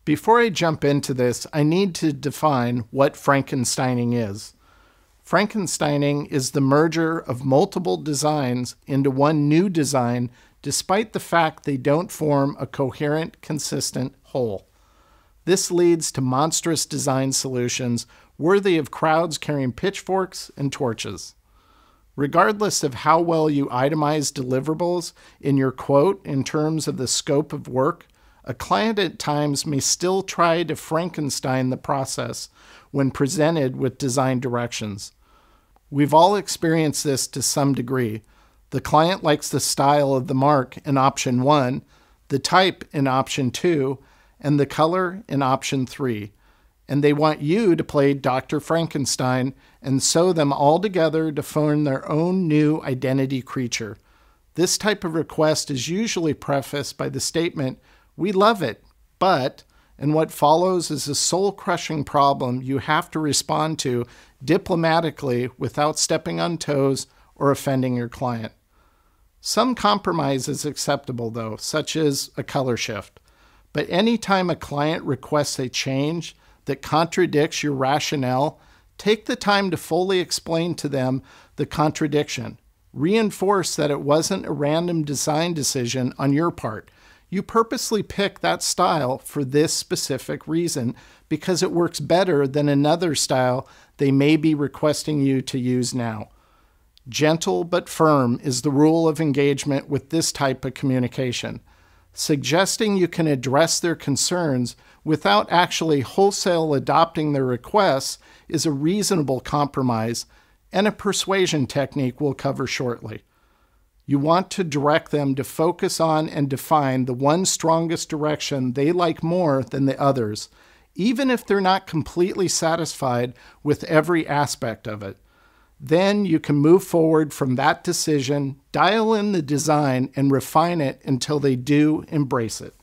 Before I jump into this, I need to define what frankensteining is. Frankensteining is the merger of multiple designs into one new design, despite the fact they don't form a coherent, consistent whole. This leads to monstrous design solutions worthy of crowds carrying pitchforks and torches. Regardless of how well you itemize deliverables in your quote in terms of the scope of work, a client at times may still try to Frankenstein the process when presented with design directions. We've all experienced this to some degree. The client likes the style of the mark in option 1, the type in option 2, and the color in option 3. And they want you to play Dr. Frankenstein and sew them all together to form their own new identity creature. This type of request is usually prefaced by the statement, "We love it, but," and what follows is a soul-crushing problem you have to respond to diplomatically without stepping on toes or offending your client. Some compromise is acceptable though, such as a color shift. But anytime a client requests a change that contradicts your rationale, take the time to fully explain to them the contradiction. Reinforce that it wasn't a random design decision on your part. You purposely picked that style for this specific reason because it works better than another style they may be requesting you to use now. Gentle but firm is the rule of engagement with this type of communication. Suggesting you can address their concerns without actually wholesale adopting their requests is a reasonable compromise and a persuasion technique we'll cover shortly. You want to direct them to focus on and define the one strongest direction they like more than the others, even if they're not completely satisfied with every aspect of it. Then you can move forward from that decision, dial in the design, and refine it until they do embrace it.